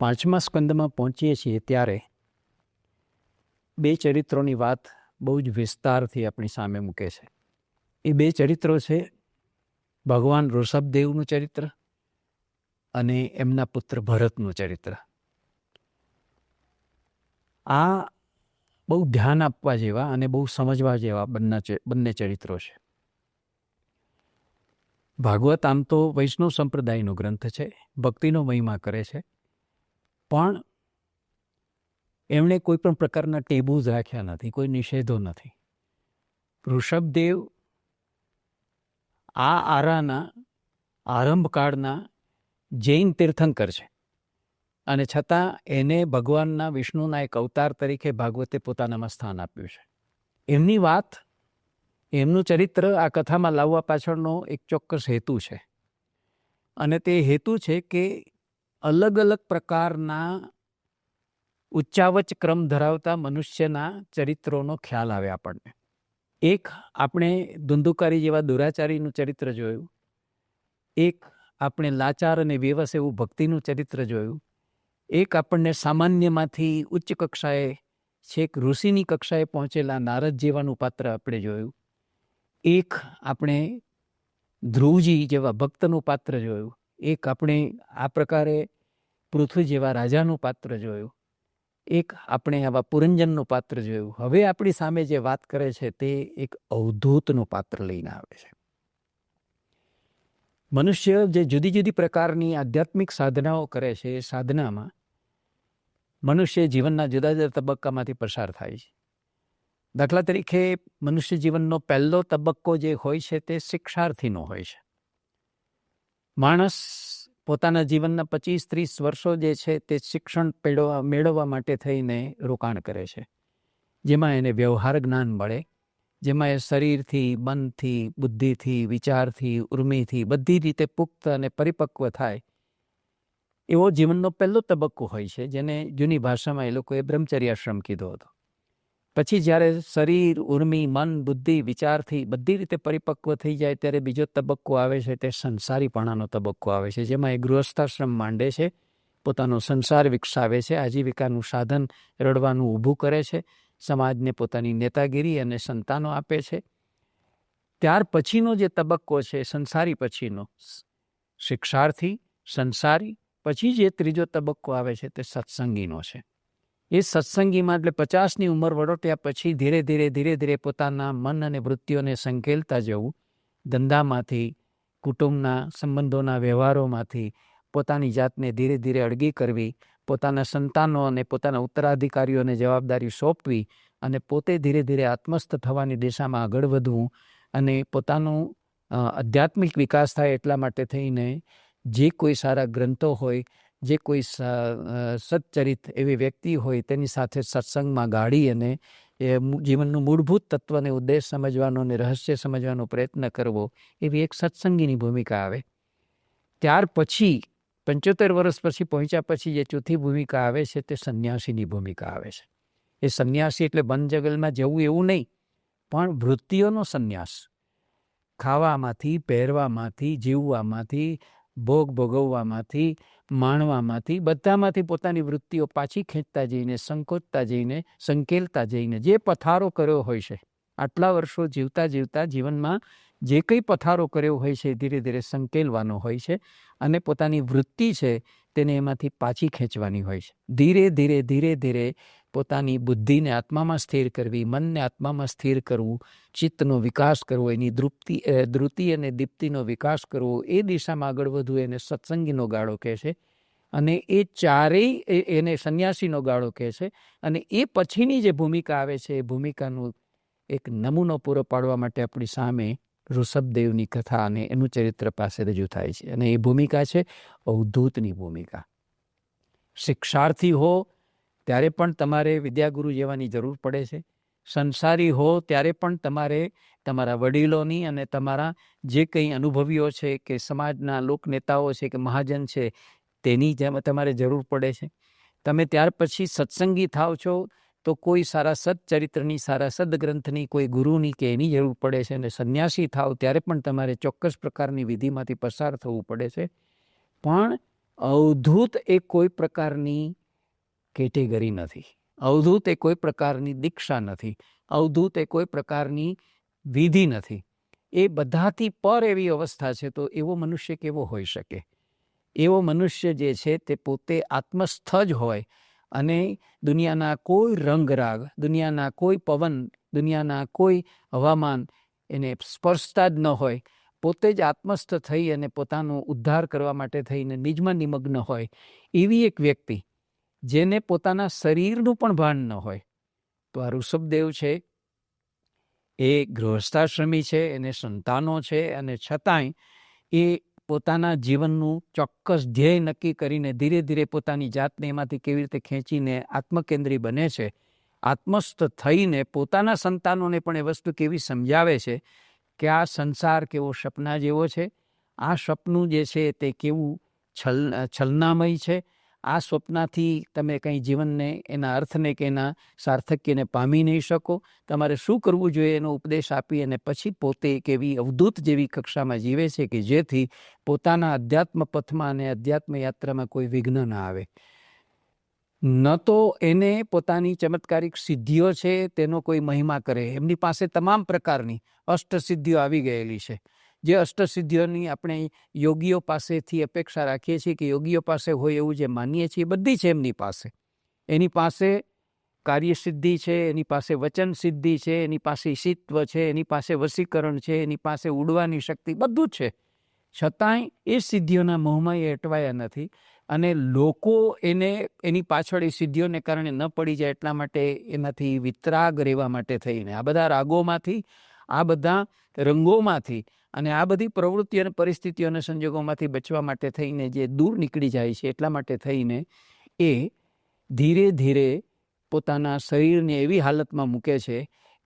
પાંચમા સ્કંદમાં પહોંચીએ છીએ ત્યારે બે ચરિત્રોની વાત બહુ જ વિસ્તારથી આપણી સામે મૂકે છે. એ બે ચરિત્રો છે ભગવાન ઋષભદેવનું ચરિત્ર અને એમના પુત્ર ભરતનું ચરિત્ર. આ બહુ ધ્યાન આપવા જેવા અને બહુ સમજવા જેવા બંને ચરિત્રો છે. ભાગવત આમ તો વૈષ્ણવ સંપ્રદાયનો ગ્રંથ છે, ભક્તિનો મહિમા કરે છે, પણ એમણે કોઈ પણ પ્રકારના ટેબુઝ રાખ્યા નથી, કોઈ નિષેધો નથી. ઋષભદેવ આ આરાના આરંભકાળના જૈન તીર્થંકર છે અને છતાં એને ભગવાનના વિષ્ણુના એક અવતાર તરીકે ભાગવતે પોતાનામાં સ્થાન આપ્યું છે. એમની વાત, એમનું ચરિત્ર આ કથામાં લાવવા પાછળનો એક ચોક્કસ હેતુ છે અને તે હેતુ છે કે અલગ અલગ પ્રકારના ઉચ્ચાવચ ક્રમ ધરાવતા મનુષ્યના ચરિત્રોનો ખ્યાલ આવે આપણને. એક આપણે ધુંધુકારી જેવા દુરાચારીનું ચરિત્ર જોયું, એક આપણે લાચાર અને બેવસ એવું ભક્તિનું ચરિત્ર જોયું, એક આપણને સામાન્યમાંથી ઉચ્ચ કક્ષાએ છેક ઋષિની કક્ષાએ પહોંચેલા નારદ જેવાનું પાત્ર આપણે જોયું, એક આપણે ધ્રુવજી જેવા ભક્તનું પાત્ર જોયું, એક આપણે આ પ્રકારે પૃથ્વી જેવા રાજાનું પાત્ર જોયું, એક આપણે આવા પુરંજનનું પાત્ર જોયું. હવે આપણી સામે જે વાત કરે છે તે એક અવધૂતનું પાત્ર લઈને આવે છે. મનુષ્ય જે જુદી જુદી પ્રકારની આધ્યાત્મિક સાધનાઓ કરે છે એ સાધનામાં મનુષ્ય જીવનના જુદા જુદા તબક્કામાંથી પસાર થાય છે. દાખલા તરીકે મનુષ્ય જીવનનો પહેલો તબક્કો જે હોય છે તે શિક્ષાર્થીનો હોય છે. માણસ પોતાના જીવનના 25-30 વર્ષો જે છે તે શિક્ષણ મેળવવા માટે થઈને રોકાણ કરે છે, જેમાં એને વ્યવહાર જ્ઞાન મળે, જેમાં એ શરીરથી, મનથી, બુદ્ધિથી, વિચારથી, ઉર્મિથી બધી રીતે પુખ્ત અને પરિપક્વ થાય એવો જીવનનો પહેલો તબક્કો હોય છે, જેને જૂની ભાષામાં એ લોકોએ બ્રહ્મચર્યાશ્રમ કીધો હતો. પછી જ્યારે શરીર, ઉર્મિ, મન, બુદ્ધિ, વિચારથી બધી રીતે પરિપક્વ થઈ જાય ત્યારે બીજો તબક્કો આવે છે, તે સંસારીપણાનો તબક્કો આવે છે, જેમાં એ ગૃહસ્થાશ્રમ માંડે છે, પોતાનો સંસાર વિકસાવે છે, આજીવિકાનું સાધન રળવાનું ઊભું કરે છે, સમાજને પોતાની નેતાગીરી અને સંતાનો આપે છે. ત્યાર પછીનો જે તબક્કો છે સંસારી પછીનો, શિક્ષાર્થી, સંસારી, પછી જે ત્રીજો તબક્કો આવે છે તે સત્સંગીનો છે. એ સત્સંગીમાં એટલે 50ની ઉંમર વડોટ્યા પછી ધીરે ધીરે પોતાના મન અને વૃત્તિઓને સંકેલતા જવું, ધંધામાંથી, કુટુંબના સંબંધોના વ્યવહારોમાંથી પોતાની જાતને ધીરે ધીરે અળગી કરવી, પોતાના સંતાનો અને પોતાના ઉત્તરાધિકારીઓને જવાબદારી સોંપવી અને પોતે ધીરે ધીરે આત્મસ્થ થવાની દિશામાં આગળ વધવું અને પોતાનું આધ્યાત્મિક વિકાસ થાય એટલા માટે થઈને જે કોઈ સારા ગ્રંથો હોય, જે કોઈ સચ્ચરિત એવી વ્યક્તિ હોય તેની સાથે સત્સંગમાં ગાળી અને એ જીવનનું મૂળભૂત તત્વને ઉદ્દેશ સમજવાનો અને રહસ્ય સમજવાનો પ્રયત્ન કરવો, એવી એક સત્સંગીની ભૂમિકા આવે. ત્યાર પછી 75 વર્ષ પછી પહોંચ્યા પછી જે ચોથી ભૂમિકા આવે છે તે સંન્યાસીની ભૂમિકા આવે છે. એ સંન્યાસી એટલે વન જંગલમાં જવું એવું નહીં, પણ વૃત્તિઓનો સંન્યાસ. ખાવામાંથી, પહેરવામાંથી, જીવવામાંથી, ભોગ ભોગવવામાંથી, માણવામાંથી, બધામાંથી પોતાની વૃત્તિઓ પાછી ખેંચતા જઈને, સંકોચતા જઈને, સંકેલતા જઈને જે પથારો કર્યો હોય છે, આટલા વર્ષો જીવતા જીવતા જીવનમાં જે કંઈ પથારો કર્યો હોય છે ધીરે ધીરે સંકેલવાનો હોય છે અને પોતાની વૃત્તિ છે તેને એમાંથી પાછી ખેંચવાની હોય છે. ધીરે ધીરે પોતાની બુદ્ધિને આત્મામાં સ્થિર કરવી, મનને આત્મામાં સ્થિર કરવું, ચિત્તનો વિકાસ કરવો, એની ધૃતિ અને દીપ્તિનો વિકાસ કરવો, એ દિશામાં આગળ વધવું, એને સત્સંગીનો ગાળો કહે છે. અને એ ચારેય એને સંન્યાસીનો ગાળો કહે છે. અને એ પછીની જે ભૂમિકા આવે છે એ ભૂમિકાનું એક નમૂનો પૂરો પાડવા માટે આપણી સામે ઋષભદેવની કથા અને એનું ચરિત્ર પાસે રજૂ થાય છે. અને એ ભૂમિકા છે અવધૂતની ભૂમિકા. શિક્ષાર્થી હો ત્યારે પણ તમારે વિદ્યાગુરુ જેવાની જરૂર પડે છે. સંસારી હો ત્યારે પણ તમારે તમારા વડીલોની અને તમારા જે કંઈ અનુભવીઓ છે કે સમાજના લોકનેતાઓ છે કે મહાજન છે તેની જેમ તમારે જરૂર પડે છે. તમે ત્યાર પછી સત્સંગી થાવ છો તો કોઈ સારા સચ્ચરિત્રની, સારા સદગ્રંથની, કોઈ ગુરુની કે એની જરૂર પડે છે. અને સંન્યાસી થાવ ત્યારે પણ તમારે ચોક્કસ પ્રકારની વિધિમાંથી પસાર થવું પડે છે. પણ અવધૂત એ કોઈ પ્રકારની કેટેગરી નથી. અવધૂત એ કોઈ પ્રકારની દીક્ષા નથી. અવધૂત એ કોઈ પ્રકારની વિધિ નથી. એ બધાથી પર એવી અવસ્થા છે. તો એવો મનુષ્ય કેવો હોઈ શકે? એવો મનુષ્ય જે છે તે પોતે આત્મસ્થ જ હોય અને દુનિયાના કોઈ રંગરાગ, દુનિયાના કોઈ પવન, દુનિયાના કોઈ હવામાન એને સ્પર્શતા જ ન હોય. પોતે જ આત્મસ્થ થઈ અને પોતાનો ઉદ્ધાર કરવા માટે થઈને નિજમાં નિમગ્ન હોય એવી એક વ્યક્તિ, જેને પોતાના શરીરનું પણ ભાન ન હોય. તો આ ઋષભદેવ છે એ ગૃહસ્થાશ્રમી છે, એને સંતાનો છે, અને છતાંય એ પોતાના જીવનનું ચોક્કસ ધ્યેય નક્કી કરીને ધીરે ધીરે પોતાની જાતને એમાંથી કેવી રીતે ખેંચીને આત્મકેન્દ્રી બને છે. આત્મસ્થ થઈને પોતાના સંતાનોને પણ એ વસ્તુ કેવી સમજાવે છે કે આ સંસાર કેવો સપના જેવો છે, આ સપનું જે છે તે કેવું છલનામય છે. આ સ્વપ્નાથી તમે કંઈ જીવનને, એના અર્થને કે એના સાર્થક્યને પામી નહીં શકો. તમારે શું કરવું જોઈએ એનો ઉપદેશ આપી અને પછી પોતે એક એવી અવધૂત જેવી કક્ષામાં જીવે છે કે જેથી પોતાના અધ્યાત્મ પથમાં અને અધ્યાત્મ યાત્રામાં કોઈ વિઘ્ન ના આવે. ન તો એને પોતાની ચમત્કારિક સિદ્ધિઓ છે તેનો કોઈ મહિમા કરે. એમની પાસે તમામ પ્રકારની અષ્ટસિદ્ધિઓ આવી ગયેલી છે. જે અષ્ટસિદ્ધિઓની આપણે યોગીઓ પાસેથી અપેક્ષા રાખીએ છીએ કે યોગીઓ પાસે હોય એવું જે માનીએ છીએ, બધી છે એમની પાસે. એની પાસે કાર્યસિદ્ધિ છે, એની પાસે વચન સિદ્ધિ છે, એની પાસે ઈશિત્વ છે, એની પાસે વશીકરણ છે, એની પાસે ઉડવાની શક્તિ, બધું જ છે. છતાંય એ સિદ્ધિઓના મોહમાં એ અટવાયા નથી. અને લોકો એને એની પાછળ એ સિદ્ધિઓને કારણે ન પડી જાય એટલા માટે એનાથી વિતરાગ રહેવા માટે થઈને આ બધા રાગોમાંથી, આ બધા રંગોમાંથી અને આ બધી પ્રવૃત્તિઓ અને પરિસ્થિતિઓ અને સંજોગોમાંથી બચવા માટે થઈને જે દૂર નીકળી જાય છે, એટલા માટે થઈને એ ધીરે ધીરે પોતાના શરીરને એવી હાલતમાં મૂકે છે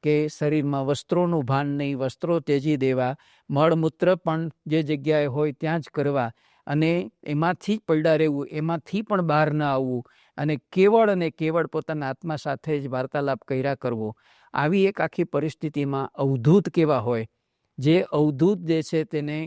કે શરીરમાં વસ્ત્રોનું ભાન નહીં, વસ્ત્રો ત્યજી દેવા, મળમૂત્ર પણ જે જગ્યાએ હોય ત્યાં જ કરવા અને એમાંથી જ પડ્યા રહેવું, એમાંથી પણ બહાર ન આવવું અને કેવળ પોતાના આત્મા સાથે જ વાર્તાલાપ કર્યા કરવો. આવી એક આખી પરિસ્થિતિમાં અવધૂત કેવા હોય? જે અવધૂત જે છે તેને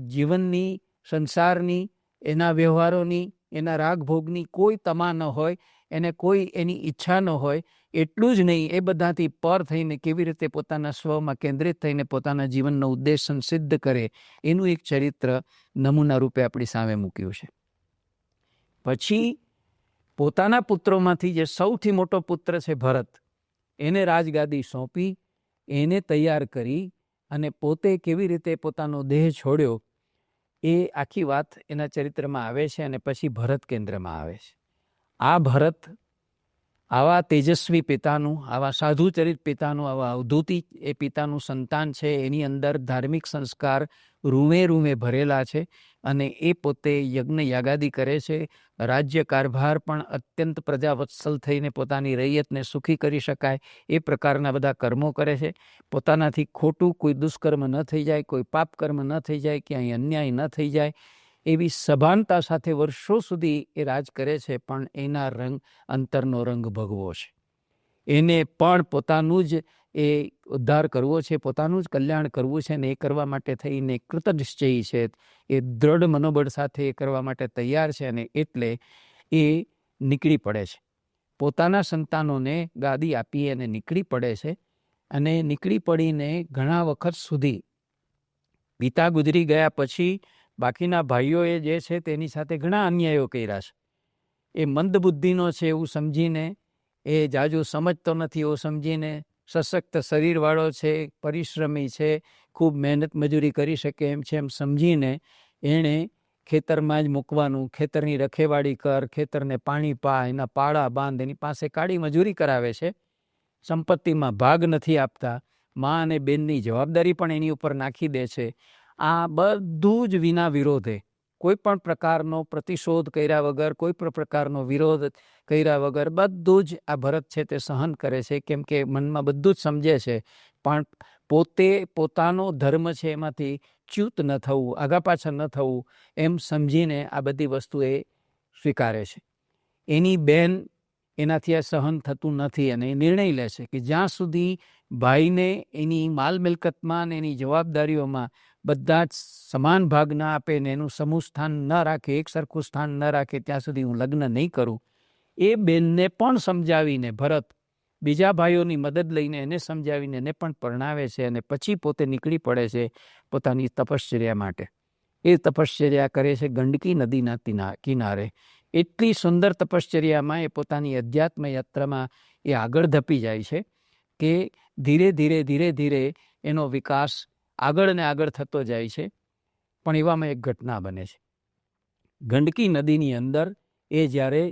જીવનની, સંસારની, એના વ્યવહારોની, એના રાગભોગની કોઈ તમા ન હોય, એને કોઈ એની ઈચ્છા ન હોય. એટલું જ નહીં, એ બધાથી પર થઈને કેવી રીતે પોતાના સ્વમાં કેન્દ્રિત થઈને પોતાના જીવનનો ઉદ્દેશ સંસિદ્ધ કરે એનું એક ચરિત્ર નમૂના રૂપે આપણી સામે મૂક્યું છે. પછી પોતાના પુત્રોમાંથી જે સૌથી મોટો પુત્ર છે ભરત, એને રાજગાદી સોંપી, એને તૈયાર કરી અને પોતે કેવી રીતે પોતાનો દેહ છોડ્યો એ આખી વાત એના ચરિત્રમાં આવે છે. અને પછી ભરત કેન્દ્રમાં આવે છે. આ ભરત આવા તેજસ્વી પિતાનું, આવા સાધુચરિત પિતાનું, આવા અવધૂતી એ પિતાનું સંતાન છે. એની અંદર ધાર્મિક સંસ્કાર રૂમે ભરેલા છે અને એ પોતે યજ્ઞ યાગાદી કરે છે. રાજ્ય કારભાર પણ અત્યંત પ્રજાવત્સલ થઈને પોતાની રૈયતને સુખી કરી શકાય એ પ્રકારના બધા કર્મો કરે છે. પોતાનાથી ખોટું કોઈ દુષ્કર્મ ન થઈ જાય, કોઈ પાપ કર્મ ન થઈ જાય, ક્યાંય અન્યાય ન થઈ જાય એવી સભાનતા સાથે વર્ષો સુધી એ રાજ કરે છે. પણ એના અંતરનો રંગ ભગવો છે. એને પણ પોતાનું જ એ ઉદ્ધાર કરવો છે, પોતાનું જ કલ્યાણ કરવું છે ને એ કરવા માટે થઈને કૃતનિશ્ચયી છે. એ દ્રઢ મનોબળ સાથે એ કરવા માટે તૈયાર છે અને એટલે એ નીકળી પડે છે. પોતાના સંતાનોને ગાદી આપી અને નીકળી પડે છે. અને નીકળી પડીને ઘણા વખત સુધી પિતા ગુજરી ગયા પછી બાકીના ભાઈઓએ જે છે તેની સાથે ઘણા અન્યાયો કર્યા છે. એ મંદ બુદ્ધિનો છે એવું સમજીને, એ જાજુ સમજતો નથી એવું સમજીને, સશક્ત શરીરવાળો છે, પરિશ્રમી છે, ખૂબ મહેનત મજૂરી કરી શકે એમ છે એમ સમજીને એણે ખેતરમાં જ મૂકવાનું, ખેતરની રખેવાળી કર, ખેતરને પાણી પા, એના પાળા બાંધ, એની પાસે કાળી મજૂરી કરાવે છે. સંપત્તિમાં ભાગ નથી આપતા. મા અને બેનની જવાબદારી પણ એની ઉપર નાખી દે છે. આ બધું જ વિના વિરોધે, કોઈ પણ પ્રકારનો પ્રતિશોધ કર્યા વગર, કોઈ પણ પ્રકારનો વિરોધ કર્યા વગર બધું જ આ ભરત છે તે સહન કરે છે. કેમ કે મનમાં બધું જ સમજે છે, પણ પોતે પોતાનો ધર્મ છે એમાંથી ચ્યુત ન થવું, આગા પાછળ ન થવું એમ સમજીને આ બધી વસ્તુ એ સ્વીકારે છે. એની બેન એનાથી આ સહન થતું નથી અને એ નિર્ણય લે છે કે જ્યાં સુધી ભાઈને એની માલ મિલકતમાં અને એની જવાબદારીઓમાં બધા જ સમાન ભાગ ના આપે ને એનું સમૂહ સ્થાન ન રાખે, એક સરખું સ્થાન ન રાખે ત્યાં સુધી હું લગ્ન નહીં કરું. એ બેનને પણ સમજાવીને ભરત બીજા ભાઈઓની મદદ લઈને એને સમજાવીને એને પણ પરણાવે છે અને પછી પોતે નીકળી પડે છે પોતાની તપશ્ચર્યા માટે. એ તપશ્ચર્યા કરે છે ગંડકી નદીના કિનારે. એટલી સુંદર તપશ્ચર્યામાં એ પોતાની અધ્યાત્મ યાત્રામાં એ આગળ ધપી જાય છે કે ધીરે ધીરે એનો વિકાસ આગળ ને આગળ થતો જાય છે. પણ એવામાં એક ઘટના બને છે. ગંડકી નદીની અંદર એ જ્યારે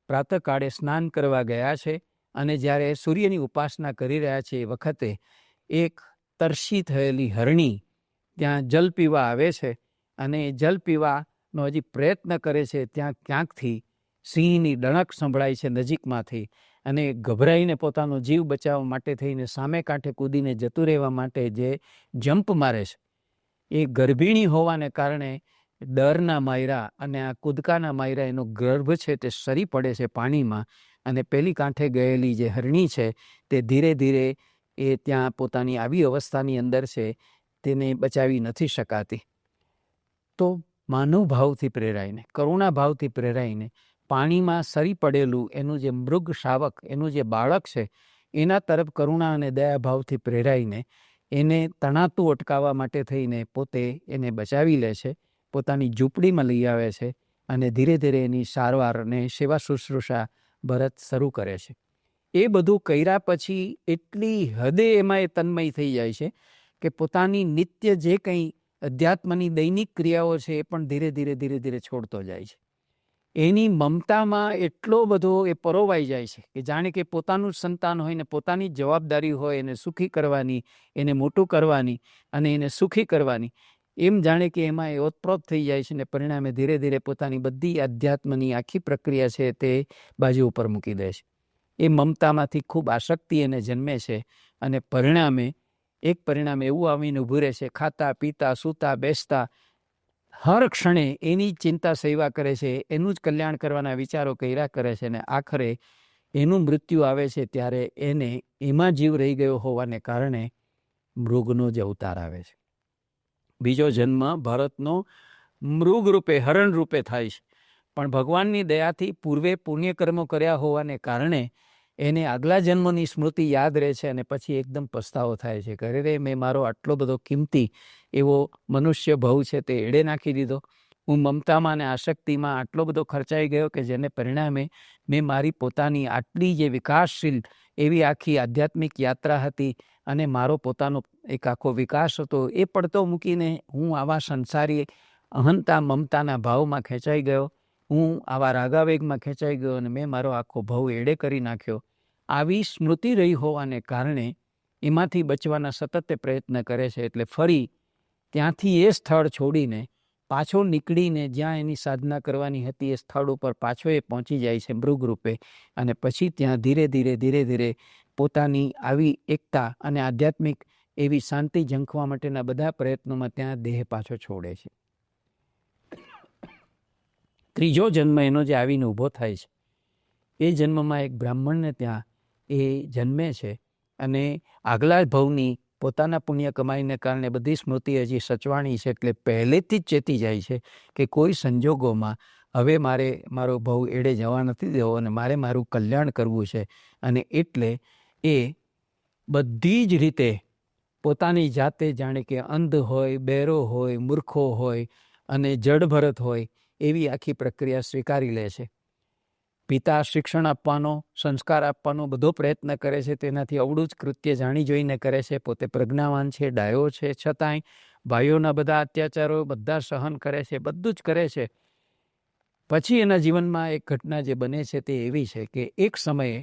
પ્રાતઃકાળે સ્નાન કરવા ગયા છે અને જ્યારે સૂર્યની ઉપાસના કરી રહ્યા છે એ વખતે એક તરસી થયેલી હરણી ત્યાં જલ પીવા આવે છે અને જલ પીવાનો હજી પ્રયત્ન કરે છે. ત્યાં ક્યાંકથી સિંહની ડણક સંભળાય છે નજીકમાંથી અને ગભરાઈને પોતાનો જીવ બચાવવા માટે થઈને સામે કાંઠે કૂદીને જતું રહેવા માટે જે જમ્પ મારે છે એ ગર્ભિણી હોવાને કારણે ડરના માયરા અને આ કૂદકાના માયરા એનો ગર્ભ છે તે સરી પડે છે પાણીમાં અને પેલી કાંઠે ગયેલી જે હરણી છે તે ધીરે ધીરે એ ત્યાં પોતાની આવી અવસ્થાની અંદર છે તેને બચાવી નથી શકાતી. તો માનવ ભાવથી પ્રેરાઈને, કરુણા ભાવથી પ્રેરાઈને પાણીમાં સરી પડેલું એનું જે મૃગ શાવક, એનું જે બાળક છે એના તરફ કરુણા અને દયાભાવથી પ્રેરાઈને એને તણાતું અટકાવવા માટે થઈને પોતે એને બચાવી લે છે, પોતાની ઝૂંપડીમાં લઈ આવે છે અને ધીરે ધીરે એની સારવાર અને સેવા શુશ્રૂષા ભરત શરૂ કરે છે. એ બધું કર્યા પછી એટલી હદે એમાં એ તન્મય થઈ જાય છે કે પોતાની નિત્ય જે કંઈ અધ્યાત્મની દૈનિક ક્રિયાઓ છે એ પણ ધીરે ધીરે છોડતો જાય છે. એની મમતામાં એટલો બધો એ પરોવાઈ જાય છે કે જાણે કે પોતાનું જ સંતાન હોય ને પોતાની જ જવાબદારી હોય એને સુખી કરવાની, એને મોટું કરવાની અને એને સુખી કરવાની, એમ જાણે કે એમાં એ ઓતપ્રોત થઈ જાય છે ને પરિણામે ધીરે ધીરે પોતાની બધી આધ્યાત્મની આખી પ્રક્રિયા છે તે બાજુ ઉપર મૂકી દે છે. એ મમતામાંથી ખૂબ આસક્તિ એને જન્મે છે અને પરિણામે એવું આવીને ઊભું રહે છે, ખાતા પીતા સૂતા બેસતા હર ક્ષણે એની ચિંતા સેવા કરે છે, એનું જ કલ્યાણ કરવાના વિચારો કર્યા કરે છે અને આખરે એનું મૃત્યુ આવે છે ત્યારે એને એમાં જીવ રહી ગયો હોવાને કારણે મૃગનો જ અવતાર આવે છે. બીજો જન્મ ભરતનો મૃગ રૂપે, હરણ રૂપે થાય છે. પણ ભગવાનની દયાથી પૂર્વે પુણ્યકર્મો કર્યા હોવાને કારણે એને આગલા જન્મની સ્મૃતિ યાદ રહે છે અને પછી એકદમ પસ્તાવો થાય છે કે અરે મેં મારો આટલો બધો કિંમતી એવો મનુષ્ય ભાવ છે તે એડે નાખી દીધો. હું મમતામાં અને આસક્તિમાં આટલો બધો ખર્ચાઈ ગયો કે જેને પરિણામે મેં મારી પોતાની આટલી જે વિકાસશીલ એવી આખી આધ્યાત્મિક યાત્રા હતી અને મારો પોતાનો એક આખો વિકાસ હતો એ પડતો મૂકીને હું આવા સંસારી અહંતા મમતાના ભાવમાં ખેંચાઈ ગયો, હું આવા રાગાવેગમાં ખેંચાઈ ગયો અને મેં મારો આખો ભાવ એડે કરી નાખ્યો. આવી સ્મૃતિ રહી હોવાને કારણે એમાંથી બચવાના સતત પ્રયત્ન કરે છે. એટલે ફરી ત્યાંથી એ સ્થળ છોડીને પાછો નીકળીને જ્યાં એની સાધના કરવાની હતી એ સ્થળ ઉપર પાછો એ પહોંચી જાય છે મૃગ રૂપે અને પછી ત્યાં ધીરે ધીરે પોતાની આવી એકતા અને આધ્યાત્મિક એવી શાંતિ ઝંખવા માટેના બધા પ્રયત્નોમાં ત્યાં દેહ પાછો છોડે છે. ત્રીજો જન્મ એનો જે આવીને ઊભો થાય છે એ જન્મમાં એક બ્રાહ્મણને ત્યાં એ જન્મે છે અને આગલા ભવની પોતાના પુણ્ય કમાઈને કારણે બધી સ્મૃતિ હજી સચવાણી છે એટલે પહેલેથી જ ચેતી જાય છે કે કોઈ સંજોગોમાં હવે મારો ભવ એડે જવા નથી દેવો અને મારે મારું કલ્યાણ કરવું છે. અને એટલે એ બધી જ રીતે પોતાની જાતે જાણે કે અંધ હોય, બહેરો હોય, મૂર્ખો હોય અને જડભરત હોય એવી આખી પ્રક્રિયા સ્વીકારી લે છે. પિતા શિક્ષણ આપવાનો, સંસ્કાર આપવાનો બધો પ્રયત્ન કરે છે, તેનાથી અવળું જ કૃત્ય જાણી જોઈને કરે છે. પોતે પ્રજ્ઞાવાન છે, ડાયો છે, છતાંય ભાઈઓના બધા અત્યાચારો બધા સહન કરે છે, બધું જ કરે છે. પછી એના જીવનમાં એક ઘટના જે બને છે તે એવી છે કે એક સમયે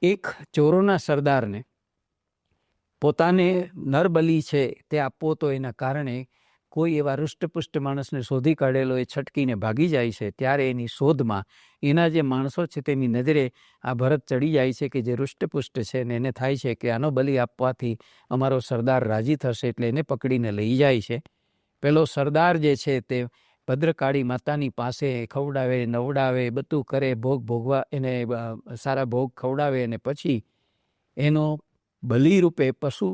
એક ચોરોના સરદારને પોતાને નરબલી છે તે આપવો તો એના કારણે કોઈ એવા હૃષ્ટપુષ્ટ માણસને શોધી કાઢેલો એ છટકીને ભાગી જાય છે. ત્યારે એની શોધમાં એના જે માણસો છે તેની નજરે આ ભરત ચડી જાય છે કે જે હૃષ્ટપુષ્ટ છે ને એને થાય છે કે આનો બલિ આપવાથી અમારો સરદાર રાજી થશે એટલે એને પકડીને લઈ જાય છે. પેલો સરદાર જે છે તે ભદ્રકાળી માતાની પાસે ખવડાવે, નવડાવે, બધું કરે, ભોગવા એને સારા ભોગ ખવડાવે અને પછી એનો બલિ રૂપે પશુ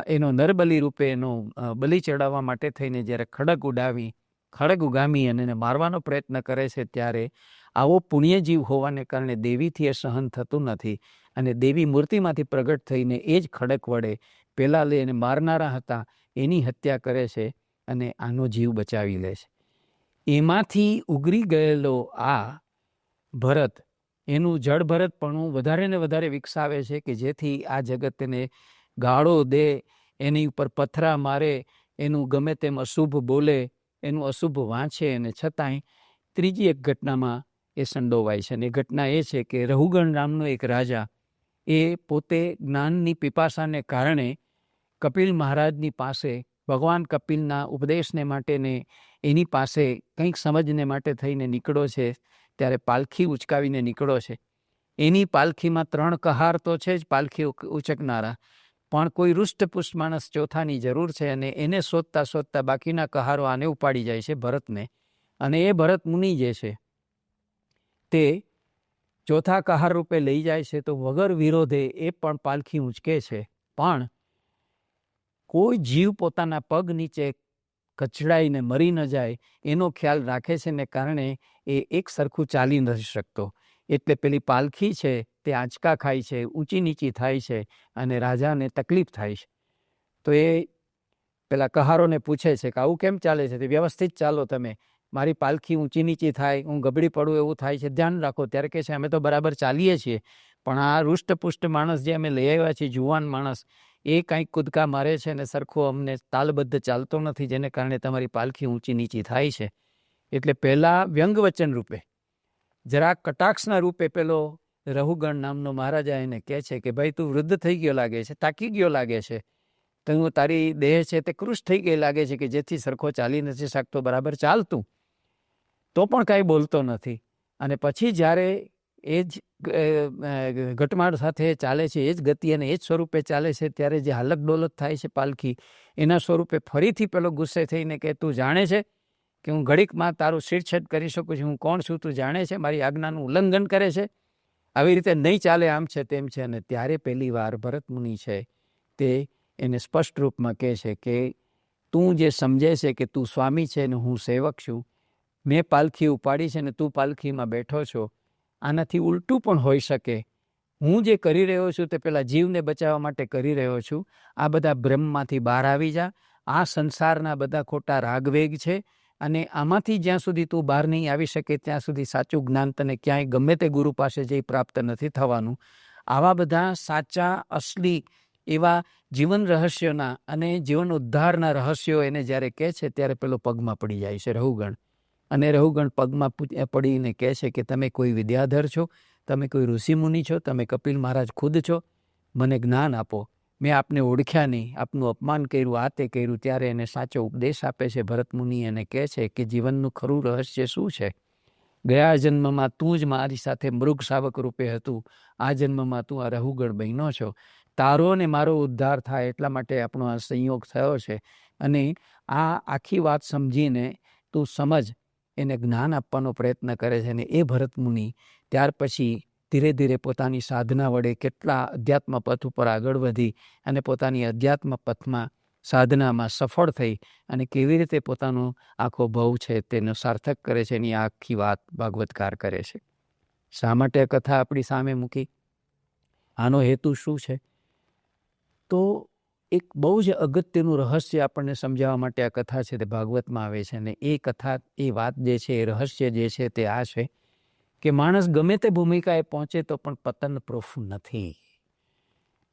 એનો નરબલી રૂપે એનો બલિ ચડાવવા માટે થઈને જ્યારે ખડગ ઉગામી અને એને મારવાનો પ્રયત્ન કરે છે, ત્યારે આવો પુણ્યજીવ હોવાને કારણે દેવીથી એ સહન થતું નથી અને દેવી મૂર્તિમાંથી પ્રગટ થઈને એ જ ખડક વડે પેલા એને મારનારા હતા એની હત્યા કરે છે અને આનો જીવ બચાવી લે છે. એમાંથી ઉગરી ગયેલો આ ભરત એનું જળભરતપણું વધારે ને વધારે વિકસાવે છે કે જેથી આ જગત એને ગાળો દે, એની ઉપર પથરા મારે, એનું ગમે તેમ અશુભ બોલે, એનું અશુભ વાંચે, અને છતાંય ત્રીજી એક ઘટનામાં એ સંડોવાય છે. અને એ ઘટના એ છે કે રહુગણ નામનો એક રાજા એ પોતે જ્ઞાનની પીપાસાને કારણે કપિલ મહારાજની પાસે ભગવાન કપિલના ઉપદેશને માટેને એની પાસે કંઈક સમજને માટે થઈને નીકળ્યો છે. ત્યારે પાલખી ઉચકાવીને નીકળ્યો છે. એની પાલખીમાં 3 કહાર તો છે જ પાલખી ઉચકનારા, પણ કોઈ રૂષ્ટપુષ્ટ માણસ ચોથાની જરૂર છે. અને એને શોધતા શોધતા બાકીના કહારો આને ઉપાડી જાય છે, ભરતને. અને એ ભરત મુનિ જે છે તે ચોથા કહાર રૂપે લઈ જાય છે. તો વગર વિરોધે એ પણ પાલખી ઊંચકે છે, પણ કોઈ જીવ પોતાના પગ નીચે કચડાઈને મરી ન જાય એનો ખ્યાલ રાખે છે, ને કારણે એ એક સરખું ચાલી નથી શકતો. એટલે પેલી પાલખી છે તે આંચકા ખાય છે, ઊંચી નીચી થાય છે અને રાજાને તકલીફ થાય છે. તો એ પેલા કહારોને પૂછે છે કે આવું કેમ ચાલે છે? તે વ્યવસ્થિત ચાલો તમે, મારી પાલખી ઊંચી નીચી થાય, હું ગબડી પડું એવું થાય છે, ધ્યાન રાખો. ત્યારે કહે છે અમે તો બરાબર ચાલીએ છીએ, પણ આ રૂષ્ટપુષ્ટ માણસ જે અમે લઈ આવ્યા છીએ, જુવાન માણસ, એ કંઈક કૂદકા મારે છે અને સરખો અમને તાલબદ્ધ ચાલતો નથી, જેને કારણે તમારી પાલખી ઊંચી નીચી થાય છે. એટલે પહેલાં વ્યંગવચન રૂપે, જરા કટાક્ષના રૂપે પેલો રહુગણ નામનો મહારાજા એને કહે છે કે ભાઈ તું વૃદ્ધ થઈ ગયો લાગે છે, થાકી ગયો લાગે છે, તું તારી દેહ છે તે કૃશ થઈ ગઈ લાગે છે કે જેથી સરખો ચાલી નથી શકતો, બરાબર ચાલતું. તો પણ કાંઈ બોલતો નથી. અને પછી જ્યારે એ જ ઘટમાળ સાથે ચાલે છે, એ જ ગતિ અને એ જ સ્વરૂપે ચાલે છે, ત્યારે જે હાલક ડોલક થાય છે પાલખી, એના સ્વરૂપે ફરીથી પેલો ગુસ્સે થઈને કે તું જાણે છે કે હું ઘડીકમાં તારું શિરછેદ કરી શકું છું, હું કોણ છું, તું જાણે છે, મારી આજ્ઞાનું ઉલ્લંઘન કરે છે, આવી રીતે નહીં ચાલે, આમ છે તેમ છે. અને ત્યારે પહેલી વાર ભરત મુનિ છે તે એને સ્પષ્ટ રૂપમાં કહે છે કે તું જે સમજે છે કે તું સ્વામી છે ને હું સેવક છું, મેં પાલખી ઉપાડી છે ને તું પાલખીમાં બેઠો છો, આનાથી ઉલટું પણ હોઈ શકે. હું જે કરી રહ્યો છું તે પેલા જીવને બચાવવા માટે કરી રહ્યો છું. આ બધા ભ્રમમાંથી બહાર આવી જા. આ સંસારના બધા ખોટા રાગવેગ છે અને આમાંથી જ્યાં સુધી તું બહાર નહીં આવી શકે ત્યાં સુધી સાચું જ્ઞાન તને ક્યાંય ગમે તે ગુરુ પાસે જઈ પ્રાપ્ત નથી થવાનું. આવા બધા સાચા અસલી એવા જીવન રહસ્યોના અને જીવન ઉદ્ધારના રહસ્યો એને જ્યારે કહે છે ત્યારે પેલો પગમાં પડી જાય છે રહુગણ. અને રહુગણ પગમાં પડીને કહે છે કે તમે કોઈ વિદ્યાધર છો, તમે કોઈ ઋષિમુનિ છો, તમે કપિલ મહારાજ ખુદ છો, મને જ્ઞાન આપો. મેં આપને ઓળખ્યા નહીં, આપનું અપમાન કર્યું, આ તે કર્યું. ત્યારે એને સાચો ઉપદેશ આપે છે ભરત મુનિ. એને કહે છે કે જીવનનું ખરું રહસ્ય શું છે? ગયા જન્મમાં તું જ મારી સાથે મૃગ શાવક રૂપે હતું, આ જન્મમાં તું આ રહુગણ બન્યો છો. તારો ને મારો ઉદ્ધાર થાય એટલા માટે આપણો આ સંયોગ થયો છે. અને આ આખી વાત સમજીને તું સમજ, એને જ્ઞાન આપવાનો પ્રયત્ન કરે છે. અને એ ભરત મુનિ ત્યાર પછી ધીરે ધીરે પોતાની સાધના વડે કેટલા અધ્યાત્મ પથ ઉપર આગળ વધી અને પોતાની અધ્યાત્મ પથમાં સાધનામાં સફળ થઈ અને કેવી રીતે પોતાનો આખો ભવ છે તેનો સાર્થક કરે છે, એની આખી વાત ભાગવતકાર કરે છે. શા માટે આ કથા આપણી સામે મૂકી? આનો હેતુ શું છે? તો એક બહુ જ અગત્યનું રહસ્ય આપણને સમજાવવા માટે આ કથા છે તે ભાગવતમાં આવે છે. અને એ કથા, એ વાત જે છે, એ રહસ્ય જે છે તે આ છે કે માણસ ગમે તે ભૂમિકાએ પહોંચે તો પણ પતન પ્રૂફ નથી.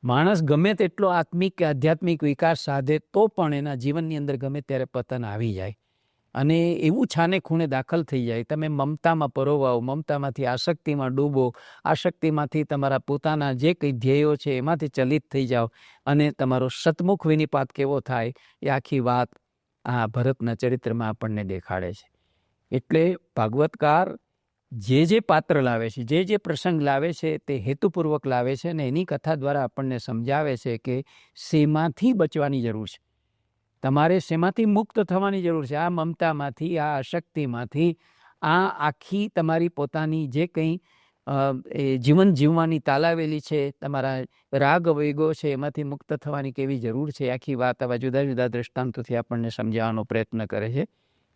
માણસ ગમે તેટલો આત્મિક કે આધ્યાત્મિક વિકાસ સાધે તો પણ એના જીવનની અંદર ગમે ત્યારે પતન આવી જાય અને એવું છાને ખૂણે દાખલ થઈ જાય. તમે મમતામાં પરોવાઓ, મમતામાંથી આસક્તિમાં ડૂબો, આસક્તિમાંથી તમારા પોતાના જે કંઈ ધ્યેયો છે એમાંથી ચલિત થઈ જાઓ અને તમારો સતમુખ વિનિપાત કેવો થાય એ આખી વાત આ ભરતના ચરિત્રમાં આપણને દેખાડે છે. એટલે ભાગવતકાર જે પાત્ર લાવે છે, જે પ્રસંગ લાવે છે તે હેતુપૂર્વક લાવે છે અને એની કથા દ્વારા આપણને સમજાવે છે કે શેમાંથી બચવાની જરૂર છે, તમારે શેમાંથી મુક્ત થવાની જરૂર છે. આ મમતામાંથી, આ આસક્તિમાંથી, આ આખી તમારી પોતાની જે કંઈ એ જીવન જીવવાની તાલાવેલી છે, તમારા રાગ વેગો છે એમાંથી મુક્ત થવાની કેવી જરૂર છે, આખી વાત આવા જુદા જુદા દ્રષ્ટાંતોથી આપણને સમજાવવાનો પ્રયત્ન કરે છે.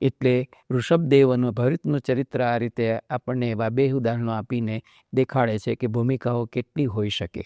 એટલે ઋષભદેવ અને ભરતનું ચરિત્ર આ રીતે આપણને એવા બે ઉદાહરણો આપીને દેખાડે છે કે ભૂમિકાઓ કેટલી હોઈ શકે.